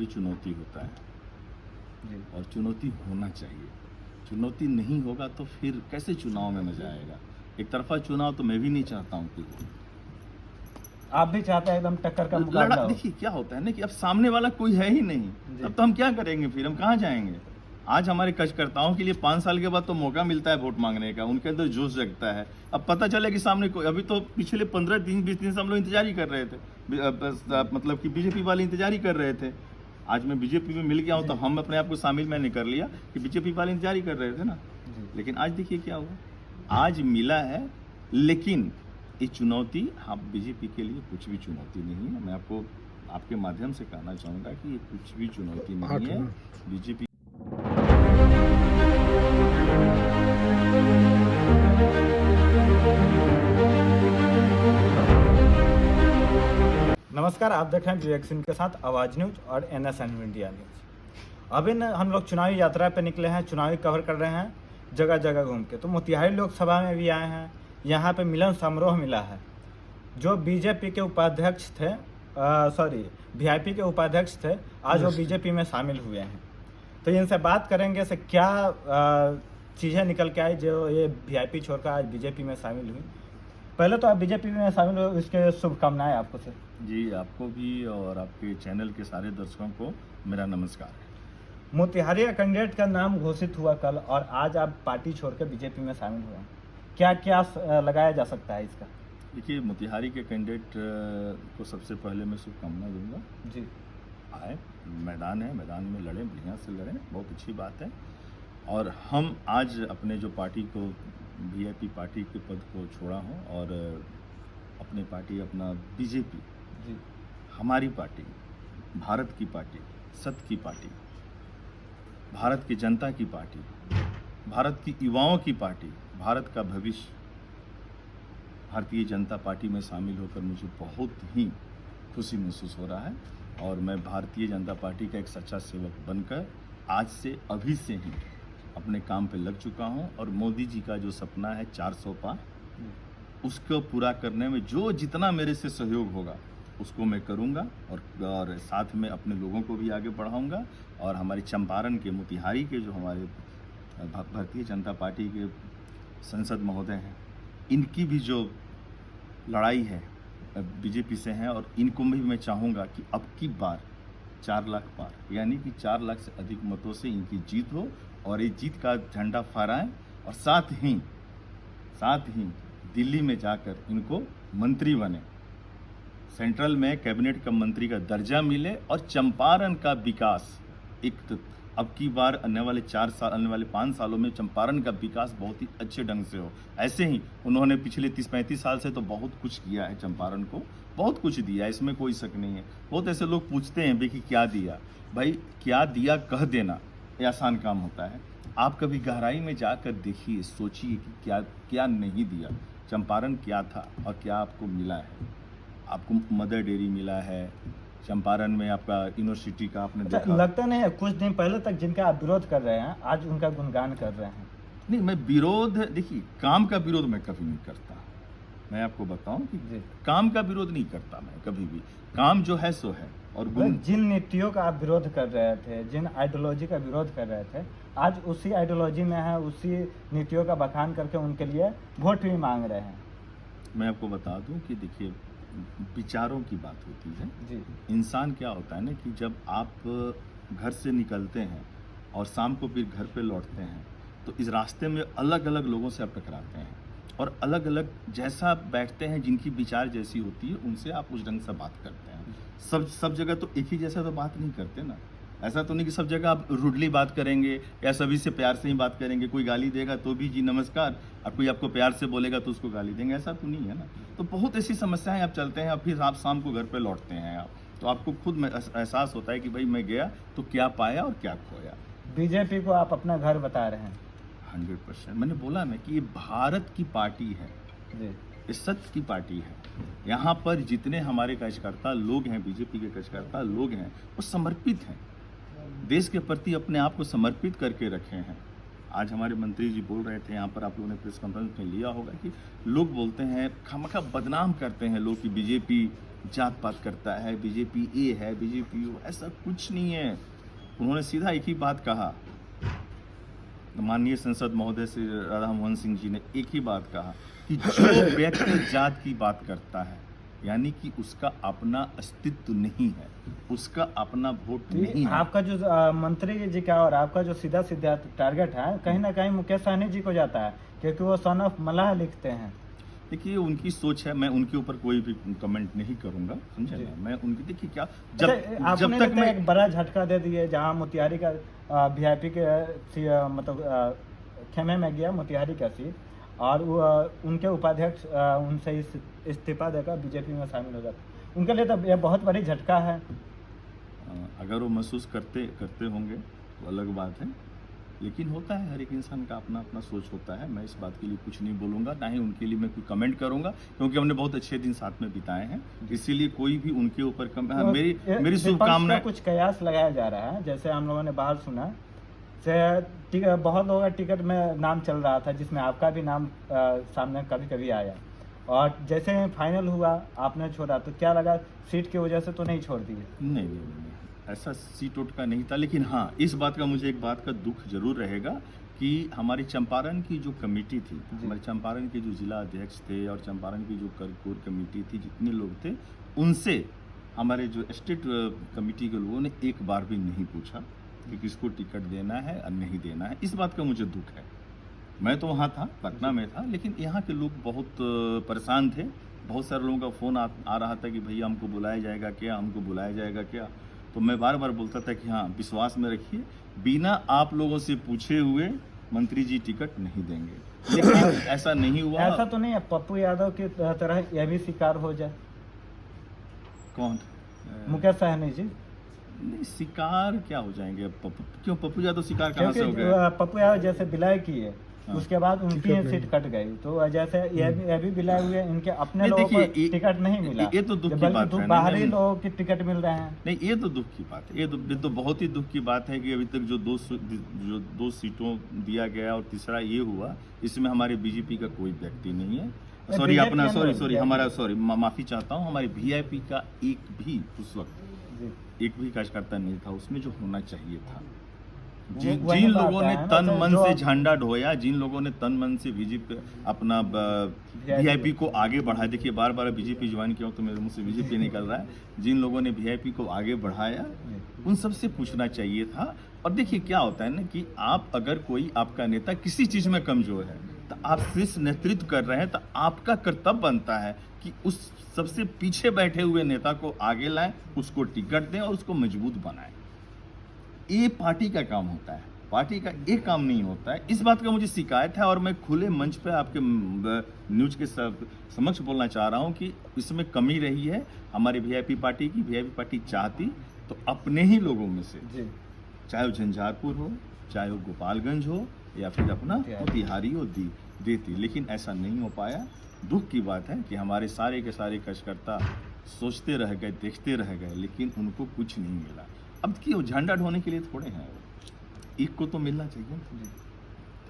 कोई चुनौती होता है जी। और चुनौती होना चाहिए। चुनौती नहीं होगा तो फिर कैसे चुनाव में मज़ा आएगा? एक तरफ़ा चुनाव तो मैं भी नहीं चाहता हूँ कि हो। आप भी चाहते हैं एकदम टक्कर का लड़ा मुकाबला हो? देखिए क्या होता है ना कि अब सामने वाला कोई है ही नहीं, जी। तब तो हम क्या करेंगे फिर? हम कहाँ जाएँगे? आज हमारे कार्यकर्ताओं के लिए 5 साल के बाद तो मौका मिलता है वोट माँगने का, उनके अंदर जोश जगता है। अब पता चले कि सामने कोई अभी तो पिछले 15 दिन 20 दिन से हम लोग इंतज़ार ही कर रहे थे। मतलब कि बीजेपी वाले इंतज़ार ही कर रहे थे। आज मैं बीजेपी में मिल गया हूँ तो हम अपने आप को शामिल मैंने कर लिया कि बीजेपी वाले इंतज़ार ही कर रहे थे ना। जी। लेकिन आज देखिए क्या हुआ? आज मिला है, लेकिन ये चुनौती आप बीजेपी के लिए कुछ भी चुनौती नहीं है। मैं आपको आपके माध्यम से कहना चाहूँगा कि ये कुछ भी चुनौती नहीं है। बीजेपी नमस्कार, आप देख रहे हैं रिएक्शन के साथ आवाज़ न्यूज़ और NSN इंडिया न्यूज़। अभी हम लोग चुनावी यात्रा पे निकले हैं, चुनावी कवर कर रहे हैं जगह जगह घूम के। तो मोतिहारी लोकसभा में भी आए हैं, यहाँ पे मिलन समारोह मिला है। जो बीजेपी के उपाध्यक्ष थे, VIP के उपाध्यक्ष थे, आज वो बीजेपी में शामिल हुए हैं। तो इनसे बात करेंगे से क्या चीज़ें निकल के आई जो ये VIP छोड़कर आज बीजेपी में शामिल हुई। पहले तो आप बीजेपी में शामिल हुए, इसके शुभकामनाएं आपको सर। जी, आपको भी और आपके चैनल के सारे दर्शकों को मेरा नमस्कार। मोतिहारी का कैंडिडेट का नाम घोषित हुआ कल और आज आप पार्टी छोड़कर बीजेपी में शामिल हुए हैं। क्या क्या लगाया जा सकता है इसका? देखिए, मोतिहारी के कैंडिडेट को सबसे पहले मैं शुभकामना दूँगा। जी। आए, मैदान है, मैदान में लड़ें, बढ़िया से लड़ें, बहुत अच्छी बात है। और हम आज अपने जो पार्टी को VIP पार्टी के पद को छोड़ा हूँ और अपनी पार्टी अपना बीजेपी, जी। हमारी पार्टी, भारत की पार्टी, सत्य की पार्टी, भारत की जनता की पार्टी, भारत की युवाओं की पार्टी, भारत का भविष्य, भारतीय जनता पार्टी में शामिल होकर मुझे बहुत ही खुशी महसूस हो रहा है। और मैं भारतीय जनता पार्टी का एक सच्चा सेवक बनकर आज से अभी से ही अपने काम पे लग चुका हूं। और मोदी जी का जो सपना है 400 पार, उसको पूरा करने में जो जितना मेरे से सहयोग होगा उसको मैं करूंगा। और साथ में अपने लोगों को भी आगे बढ़ाऊंगा। और हमारी चंपारण के, मोतिहारी के जो हमारे भारतीय जनता पार्टी के संसद महोदय हैं, इनकी भी जो लड़ाई है बीजेपी से है, और इनको भी मैं चाहूँगा कि अब की बार 4 लाख पार, यानी कि 4 लाख से अधिक मतों से इनकी जीत हो और ये जीत का झंडा फहराएं। और साथ ही दिल्ली में जाकर इनको मंत्री बने, सेंट्रल में कैबिनेट का मंत्री का दर्जा मिले और चंपारण का विकास अब की बार आने वाले 5 सालों में चंपारण का विकास बहुत ही अच्छे ढंग से हो। ऐसे ही उन्होंने पिछले 30-35 साल से तो बहुत कुछ किया है, चंपारण को बहुत कुछ दिया है, इसमें कोई शक नहीं है। बहुत ऐसे लोग पूछते हैं भाई कि क्या दिया, भाई क्या दिया कह देना ये आसान काम होता है। आप कभी गहराई में जाकर देखिए, सोचिए कि क्या क्या नहीं दिया, चंपारण क्या था और क्या आपको मिला है। आपको मदर डेयरी मिला है, चंपारण में आपका यूनिवर्सिटी का आपने देखा। लगता नहीं है कुछ दिन पहले तक जिनका आप विरोध कर रहे हैं आज उनका गुणगान कर रहे हैं। नहीं, मैं विरोध, देखिए काम का विरोध मैं कभी नहीं करता। मैं आपको बताऊं कि जी। काम का विरोध नहीं करता मैं कभी भी। काम जो है सो है। और जिन नीतियों का आप विरोध कर रहे थे, जिन आइडियोलॉजी का विरोध कर रहे थे, आज उसी आइडियोलॉजी में है, उसी नीतियों का बखान करके उनके लिए वोट भी मांग रहे हैं। मैं आपको बता दूं कि देखिए, विचारों की बात होती है। जी। इंसान क्या होता है ना कि जब आप घर से निकलते हैं और शाम को फिर घर पे लौटते हैं तो इस रास्ते में अलग अलग लोगों से आप टकराते हैं और अलग अलग जैसा आप बैठते हैं, जिनकी विचार जैसी होती है उनसे आप उस ढंग से बात करते हैं। सब जगह तो एक ही जैसा तो बात नहीं करते ना। ऐसा तो नहीं कि सब जगह आप रूडली बात करेंगे या सभी से प्यार से ही बात करेंगे। कोई गाली देगा तो भी जी नमस्कार, और कोई आपको प्यार से बोलेगा तो उसको गाली देंगे, ऐसा तो नहीं है ना। तो बहुत ऐसी समस्याएं आप चलते हैं और फिर आप शाम को घर पे लौटते हैं आप, तो आपको खुद एहसास होता है कि भाई मैं गया तो क्या पाया और क्या खोया। बीजेपी को आप अपना घर बता रहे हैं। 100% मैंने बोला ना कि ये भारत की पार्टी है, जी। ये सत्य की पार्टी है। यहाँ पर जितने हमारे कार्यकर्ता लोग हैं, बीजेपी के कार्यकर्ता लोग हैं, वो समर्पित हैं, देश के प्रति अपने आप को समर्पित करके रखे हैं। आज हमारे मंत्री जी बोल रहे थे यहाँ पर, आप लोगों ने प्रेस कॉन्फ्रेंस में लिया होगा, कि लोग बोलते हैं खामखा बदनाम करते हैं लोग कि बीजेपी जात पात करता है, बीजेपी ए है, बीजेपी ओ, ऐसा कुछ नहीं है। उन्होंने सीधा एक ही बात कहा, माननीय संसद महोदय श्री राधा मोहन सिंह जी ने एक ही बात कहा कि जो व्यक्ति जात की बात करता है, यानी कि उसका अपना अस्तित्व नहीं है, उसका अपना वोट नहीं है। आपका जो मंत्री जी का और आपका जो सीधा सीधा टारगेट है कहीं ना कहीं मुकेश सहनी जी को जाता है, क्योंकि वो सन ऑफ मलाह लिखते हैं। देखिए उनकी सोच है, मैं उनके ऊपर कोई भी कमेंट नहीं करूंगा, समझे जी। ना। मैं उनकी, देखिए क्या, अच्छा, जब आपने तक मैं एक बड़ा झटका दे दिए जहां मोतिहारी का वीआईपी के मतलब खेमे में गया मोतिहारी का सीट, और वो उनके उपाध्यक्ष उनसे इस्तीफा देकर बीजेपी में शामिल हो जाते, उनके लिए तो यह बहुत बड़ी झटका है। अगर वो महसूस करते होंगे तो अलग बात है, लेकिन होता है, हर एक इंसान का अपना अपना सोच होता है। मैं इस बात के लिए कुछ नहीं बोलूँगा, ना ही उनके लिए मैं कोई कमेंट करूँगा, क्योंकि हमने बहुत अच्छे दिन साथ में बिताए हैं, इसीलिए कोई भी उनके ऊपर मेरी विपक्ष शुभकामनाएं। का कुछ कयास लगाया जा रहा है, जैसे हम लोगों ने बाहर सुना से बहुत लोगों का टिकट में नाम चल रहा था, जिसमें आपका भी नाम सामने कभी कभी आया, और जैसे फाइनल हुआ आपने छोड़ा, तो क्या लगा सीट की वजह से तो नहीं छोड़ दिए? नहीं, ऐसा सीट उठ का नहीं था, लेकिन हाँ, इस बात का मुझे एक बात का दुख जरूर रहेगा कि हमारी चंपारण की जो कमेटी थी, हमारे चंपारण के जो जिला अध्यक्ष थे और चंपारण की जो कोर कमेटी थी, जितने लोग थे, उनसे हमारे जो स्टेट कमेटी के लोगों ने एक बार भी नहीं पूछा कि किसको टिकट देना है और नहीं देना है। इस बात का मुझे दुख है। मैं तो वहाँ था, पटना में था, लेकिन यहाँ के लोग बहुत परेशान थे। बहुत सारे लोगों का फ़ोन आ रहा था कि भैया हमको बुलाया जाएगा क्या, हमको बुलाया जाएगा क्या। तो मैं बार बार बोलता था कि हाँ, विश्वास में रखिए, बिना आप लोगों से पूछे हुए मंत्री जी टिकट नहीं देंगे। लेकिन ऐसा नहीं हुआ। ऐसा तो नहीं है पप्पू यादव की तरह यह भी शिकार हो जाए? कौन? मुकेश सहनी जी। नहीं, शिकार क्या हो जाएंगे अब? क्यों पप्पू यादव शिकार कहाँ से हो क्योंकि गए? पप्पू यादव जैसे विलय किए, हाँ। उसके बाद उनकी सीट कट गई, तो जैसे ये भी विलय हुए, इनके अपने नहीं, लोगों को देखिए, टिकट नहीं मिला, ये तो दुख की बल्कि बात है ना। बाहरी लोगों की टिकट मिल रहे हैं। नहीं, ये तो दुख की बात है। ये तो बहुत ही दुख की बात है कि अभी तक जो दो सीटों दिया गया और तीसरा ये हुआ, इसमें हमारे बीजेपी का कोई व्यक्ति नहीं है। सॉरी, अपना सॉरी हमारा माफी चाहता हूँ, हमारे वीआईपी का एक भी उस वक्त एक भी कार्यकर्ता नहीं था उसमें, जो होना चाहिए था। जिन लोगों ने तन मन से झंडा ढोया, जिन लोगों ने तन मन से बीजेपी अपना वीआईपी को आगे बढ़ाया, देखिए बार बार बीजेपी ज्वाइन किया तो मेरे मुंह से बीजेपी निकल रहा है, जिन लोगों ने वीआईपी को आगे बढ़ाया उन सबसे पूछना चाहिए था। और देखिए क्या होता है ना कि आप अगर कोई आपका नेता किसी चीज में कमजोर है, तो आप शीर्ष नेतृत्व कर रहे हैं, तो आपका कर्तव्य बनता है कि उस सबसे पीछे बैठे हुए नेता को आगे लाएं, उसको टिकट दें और उसको मजबूत बनाएं। ये पार्टी का काम होता है, पार्टी का एक काम नहीं होता है। इस बात का मुझे शिकायत है और मैं खुले मंच पे आपके न्यूज के समक्ष बोलना चाह रहा हूं कि इसमें कमी रही है हमारी वीआईपी पार्टी की। वीआईपी पार्टी चाहती तो अपने ही लोगों में से, चाहे वो झंझारपुर हो, चाहे वो गोपालगंज हो, या फिर अपना मोतिहारी हो, देती, लेकिन ऐसा नहीं हो पाया। दुख की बात है कि हमारे सारे के सारे कार्यकर्ता सोचते रह गए, देखते रह गए, लेकिन उनको कुछ नहीं मिला। अब क्यों झंडा ढोने के लिए थोड़े हैं, एक को तो मिलना चाहिए।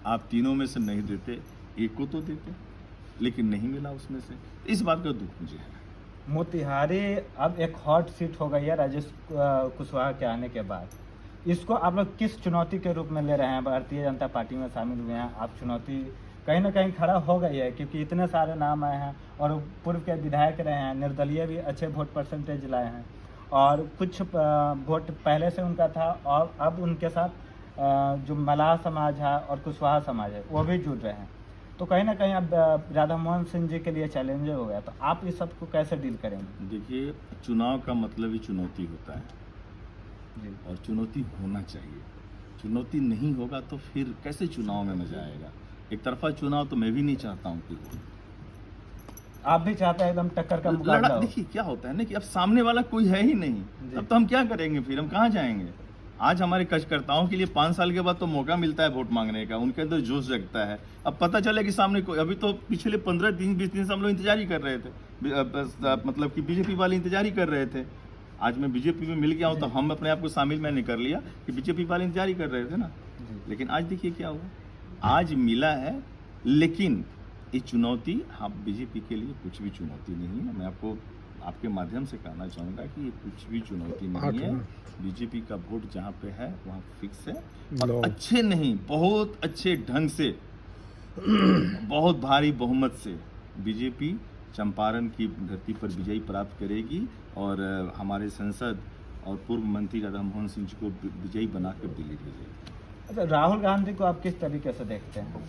आप तीनों में से नहीं देते, एक को तो देते, लेकिन नहीं मिला उसमें से। इस बात का दुख मुझे है। मोतिहारी अब एक हॉट सीट हो गई है राजेश कुशवाहा के आने के बाद। इसको आप लोग किस चुनौती के रूप में ले रहे हैं? भारतीय जनता पार्टी में शामिल हुए हैं आप, चुनौती कहीं ना कहीं खड़ा हो गई है, क्योंकि इतने सारे नाम आए हैं और पूर्व के विधायक रहे हैं, निर्दलीय भी अच्छे वोट परसेंटेज लाए हैं, और कुछ वोट पहले से उनका था, और अब उनके साथ जो मलाह समाज है और कुशवाहा समाज है वो भी जुड़ रहे हैं। तो कहीं ना कहीं अब राधा मोहन सिंह जी के लिए चैलेंज हो गया, तो आप इस सब को कैसे डील करेंगे? देखिए, चुनाव का मतलब ही चुनौती होता है जी। और चुनौती होना चाहिए। चुनौती नहीं होगा तो फिर कैसे चुनाव में मजा आएगा? एक तरफा चुनाव तो मैं भी नहीं चाहता हूँ कि आप भी चाहते हैं एकदम टक्कर का मुकाबला हो। देखिए क्या होता है ना कि अब सामने वाला कोई है ही नहीं, अब तो हम क्या करेंगे? फिर हम कहाँ जाएंगे? आज हमारे कार्यकर्ताओं के लिए 5 साल के बाद तो मौका मिलता है वोट मांगने का, उनके अंदर जोश जगता है। अब पता चले कि सामने कोई, अभी तो पिछले 15 दिन 20 दिन से हम लोग इंतजार ही कर रहे थे, मतलब कि बीजेपी वाले इंतजार ही कर रहे थे। आज मैं बीजेपी में मिल गया हूँ तो हम अपने आप को शामिल मैंने कर लिया कि बीजेपी वाले इंतजार ही कर रहे थे ना। लेकिन आज देखिए क्या हुआ, आज मिला है, लेकिन ये चुनौती, हाँ, बीजेपी के लिए कुछ भी चुनौती नहीं है। मैं आपको आपके माध्यम से कहना चाहूँगा कि ये कुछ भी चुनौती नहीं है। बीजेपी का वोट जहाँ पे है वहाँ फिक्स है, और अच्छे नहीं, बहुत अच्छे ढंग से, बहुत भारी बहुमत से बीजेपी चंपारण की धरती पर विजय प्राप्त करेगी और हमारे सांसद और पूर्व मंत्री राधा मोहन सिंह जी को विजयी बना कर दिल्ली भेजेगी। अच्छा, राहुल गांधी को आप किस तरीके से देखते हैं?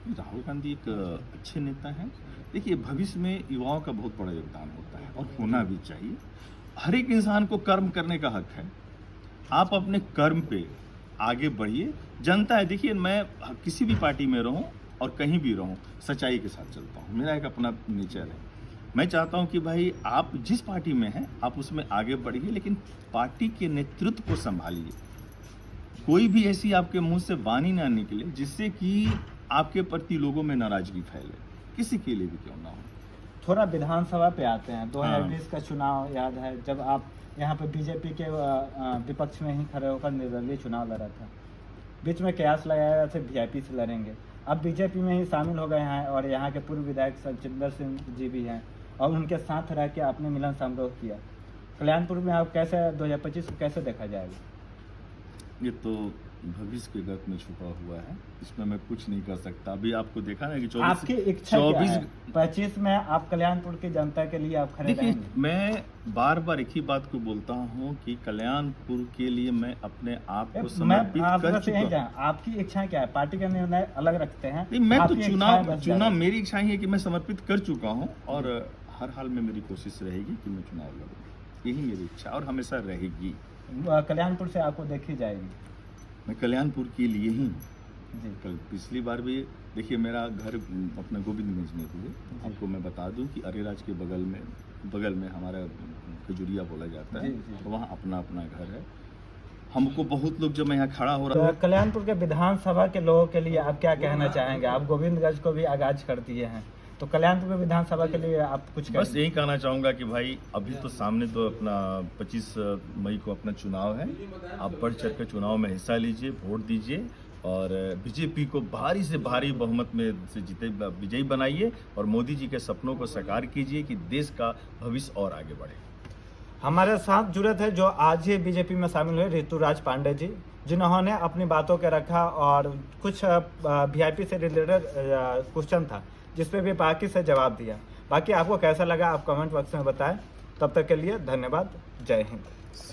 राहुल गांधी एक अच्छे नेता हैं। देखिए, भविष्य में युवाओं का बहुत बड़ा योगदान होता है और होना भी चाहिए। हर एक इंसान को कर्म करने का हक है। आप अपने कर्म पे आगे बढ़िए। जनता है, देखिए मैं किसी भी पार्टी में रहूं और कहीं भी रहूं, सच्चाई के साथ चलता हूं। मेरा एक अपना नेचर है। मैं चाहता हूं कि भाई आप जिस पार्टी में हैं आप उसमें आगे बढ़िए, लेकिन पार्टी के नेतृत्व को संभालिए। कोई भी ऐसी आपके मुंह से वाणी ना निकले जिससे कि आपके प्रति लोगों में नाराजगी फैले, किसी के लिए भी क्यों ना हो। थोड़ा विधानसभा पे आते हैं। 2020 का चुनाव याद है, जब आप यहाँ पे बीजेपी के विपक्ष में ही खड़े होकर निर्दलीय चुनाव लड़ा था। बीच में कयास लगाया थे वीआईपी से लड़ेंगे। अब बीजेपी में ही शामिल हो गए हैं और यहाँ के पूर्व विधायक सचिंदर सिंह जी भी हैं और उनके साथ रह के आपने मिलन समारोह किया। कल्याणपुर में आप कैसे 2025 को कैसे देखा जाएगा? ये तो भविष्य के गत में छुपा हुआ है, इसमें मैं कुछ नहीं कर सकता। अभी आपको देखा ना कि 24 आपकी इच्छा क्या है? 25 में आप कल्याणपुर की जनता के लिए आप खड़े रहेंगे? मैं बार बार एक ही बात को बोलता हूँ कि कल्याणपुर के लिए मैं अपने आप को समर्पित कर चुका हूँ। आपकी इच्छा क्या है? पार्टी का निर्णय अलग रखते हैं। नहीं, मैं तो चुनाव मेरी इच्छा ही है कि मैं समर्पित कर चुका हूँ और हर हाल में मेरी कोशिश रहेगी कि मैं चुनाव लड़ूँ। यही मेरी इच्छा और हमेशा रहेगी। कल्याणपुर से आपको देखी जाएगी? मैं कल्याणपुर के लिए ही जी। कल पिछली बार भी देखिए, मेरा घर अपना गोविंदगंज में हुए। आपको मैं बता दूं कि अरेराज के बगल में हमारा खजुरिया बोला जाता है, तो वहाँ अपना घर है। हमको बहुत लोग, जब मैं यहाँ खड़ा हो रहा हूँ। कल्याणपुर के विधानसभा के लोगों के लिए आप क्या कहना चाहेंगे? आप गोविंदगंज को भी आगाज कर दिए हैं, तो कल्याणपुर के विधानसभा के लिए आप कुछ बस यही कहना चाहूँगा कि भाई अभी तो सामने तो अपना 25 मई को अपना चुनाव है। आप बढ़ चढ़ कर चुनाव में हिस्सा लीजिए, वोट दीजिए और बीजेपी को भारी से भारी बहुमत में से विजयी बनाइए और मोदी जी के सपनों को साकार कीजिए कि देश का भविष्य और आगे बढ़े। हमारे साथ जुड़े थे जो आज ही बीजेपी में शामिल हुए ऋतुराज पांडे जी, जिन्होंने अपनी बातों के रखा और कुछ वीआईपी से रिलेटेड क्वेश्चन था जिस पे भी बाकी से जवाब दिया। बाकी आपको कैसा लगा आप कमेंट बॉक्स में बताएं। तब तक के लिए धन्यवाद। जय हिंद।